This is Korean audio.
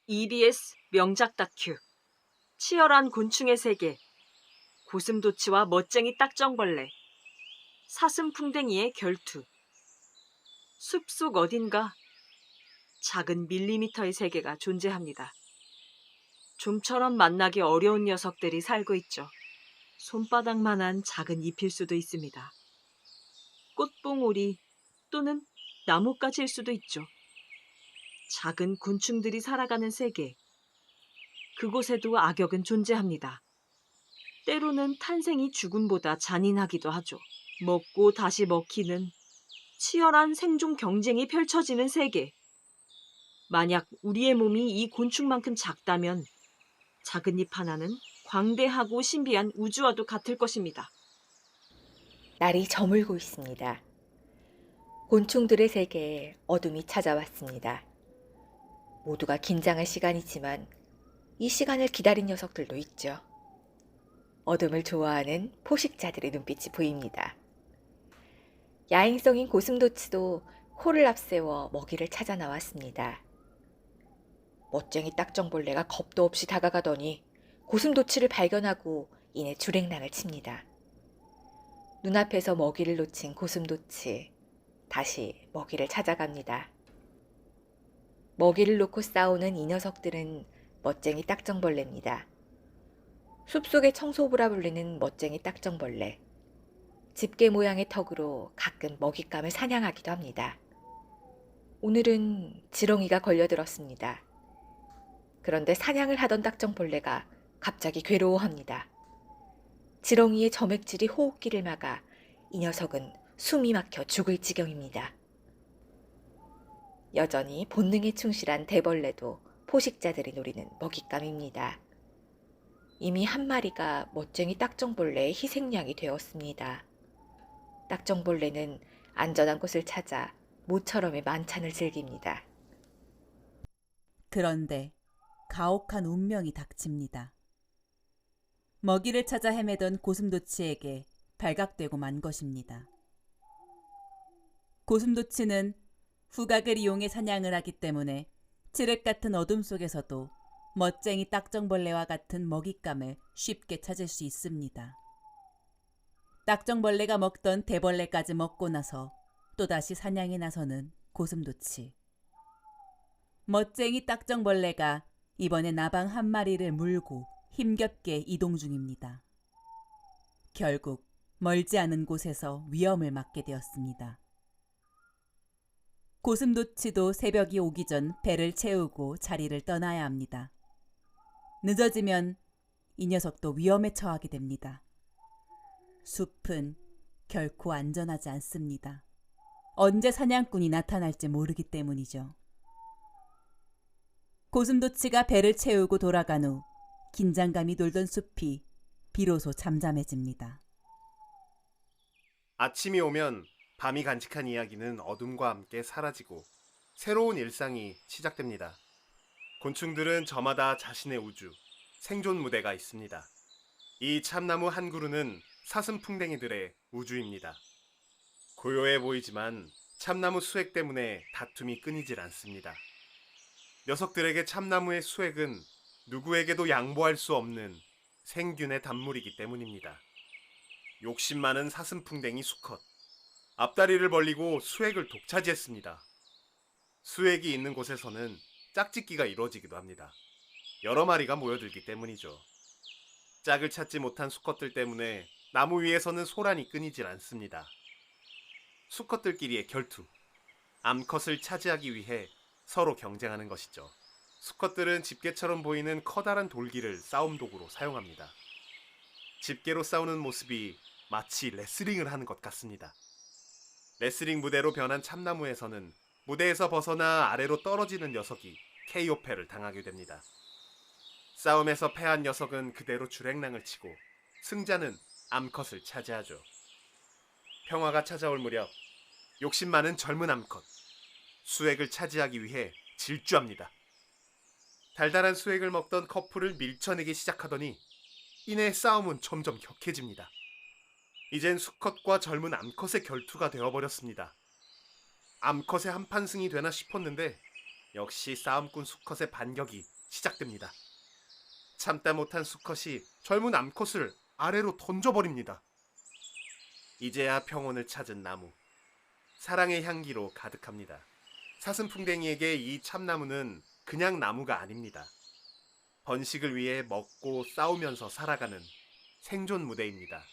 EBS 명작 다큐 치열한 곤충의 세계 고슴도치와 멋쟁이 딱정벌레 사슴풍뎅이의 결투 숲속 어딘가 작은 밀리미터의 세계가 존재합니다. 좀처럼 만나기 어려운 녀석들이 살고 있죠. 손바닥만한 작은 잎일 수도 있습니다. 꽃봉오리 또는 나뭇가지일 수도 있죠. 작은 곤충들이 살아가는 세계. 그곳에도 악역은 존재합니다. 때로는 탄생이 죽음보다 잔인하기도 하죠. 먹고 다시 먹히는 치열한 생존 경쟁이 펼쳐지는 세계. 만약 우리의 몸이 이 곤충만큼 작다면 작은 잎 하나는 광대하고 신비한 우주와도 같을 것입니다. 날이 저물고 있습니다. 곤충들의 세계에 어둠이 찾아왔습니다. 모두가 긴장할 시간이지만 이 시간을 기다린 녀석들도 있죠. 어둠을 좋아하는 포식자들의 눈빛이 보입니다. 야행성인 고슴도치도 코를 앞세워 먹이를 찾아 나왔습니다. 멋쟁이 딱정벌레가 겁도 없이 다가가더니 고슴도치를 발견하고 이내 주랭랑을 칩니다. 눈앞에서 먹이를 놓친 고슴도치, 다시 먹이를 찾아갑니다. 먹이를 놓고 싸우는 이 녀석들은 멋쟁이 딱정벌레입니다. 숲속의 청소부라 불리는 멋쟁이 딱정벌레. 집게 모양의 턱으로 가끔 먹잇감을 사냥하기도 합니다. 오늘은 지렁이가 걸려들었습니다. 그런데 사냥을 하던 딱정벌레가 갑자기 괴로워합니다. 지렁이의 점액질이 호흡기를 막아 이 녀석은 숨이 막혀 죽을 지경입니다. 여전히 본능에 충실한 대벌레도 포식자들이 노리는 먹잇감입니다. 이미 한 마리가 멋쟁이 딱정벌레의 희생양이 되었습니다. 딱정벌레는 안전한 곳을 찾아 모처럼의 만찬을 즐깁니다. 그런데 가혹한 운명이 닥칩니다. 먹이를 찾아 헤매던 고슴도치에게 발각되고 만 것입니다. 고슴도치는 후각을 이용해 사냥을 하기 때문에 칠흑 같은 어둠 속에서도 멋쟁이 딱정벌레와 같은 먹잇감을 쉽게 찾을 수 있습니다. 딱정벌레가 먹던 대벌레까지 먹고 나서 또다시 사냥에 나서는 고슴도치. 멋쟁이 딱정벌레가 이번에 나방 한 마리를 물고 힘겹게 이동 중입니다. 결국 멀지 않은 곳에서 위험을 맞게 되었습니다. 고슴도치도 새벽이 오기 전 배를 채우고 자리를 떠나야 합니다. 늦어지면 이 녀석도 위험에 처하게 됩니다. 숲은 결코 안전하지 않습니다. 언제 사냥꾼이 나타날지 모르기 때문이죠. 고슴도치가 배를 채우고 돌아간 후 긴장감이 돌던 숲이 비로소 잠잠해집니다. 아침이 오면 밤이 간직한 이야기는 어둠과 함께 사라지고 새로운 일상이 시작됩니다. 곤충들은 저마다 자신의 우주, 생존 무대가 있습니다. 이 참나무 한 그루는 사슴풍뎅이들의 우주입니다. 고요해 보이지만 참나무 수액 때문에 다툼이 끊이질 않습니다. 녀석들에게 참나무의 수액은 누구에게도 양보할 수 없는 생균의 단물이기 때문입니다. 욕심 많은 사슴풍뎅이 수컷. 앞다리를 벌리고 수액을 독차지했습니다. 수액이 있는 곳에서는 짝짓기가 이루어지기도 합니다. 여러 마리가 모여들기 때문이죠. 짝을 찾지 못한 수컷들 때문에 나무 위에서는 소란이 끊이질 않습니다. 수컷들끼리의 결투. 암컷을 차지하기 위해 서로 경쟁하는 것이죠. 수컷들은 집게처럼 보이는 커다란 돌기를 싸움 도구로 사용합니다. 집게로 싸우는 모습이 마치 레슬링을 하는 것 같습니다. 레슬링 무대로 변한 참나무에서는 무대에서 벗어나 아래로 떨어지는 녀석이 KO패를 당하게 됩니다. 싸움에서 패한 녀석은 그대로 주랭랑을 치고 승자는 암컷을 차지하죠. 평화가 찾아올 무렵 욕심 많은 젊은 암컷, 수액을 차지하기 위해 질주합니다. 달달한 수액을 먹던 커플을 밀쳐내기 시작하더니 이내 싸움은 점점 격해집니다. 이젠 수컷과 젊은 암컷의 결투가 되어버렸습니다. 암컷의 한판승이 되나 싶었는데 역시 싸움꾼 수컷의 반격이 시작됩니다. 참다 못한 수컷이 젊은 암컷을 아래로 던져버립니다. 이제야 평온을 찾은 나무. 사랑의 향기로 가득합니다. 사슴풍뎅이에게 이 참나무는 그냥 나무가 아닙니다. 번식을 위해 먹고 싸우면서 살아가는 생존 무대입니다.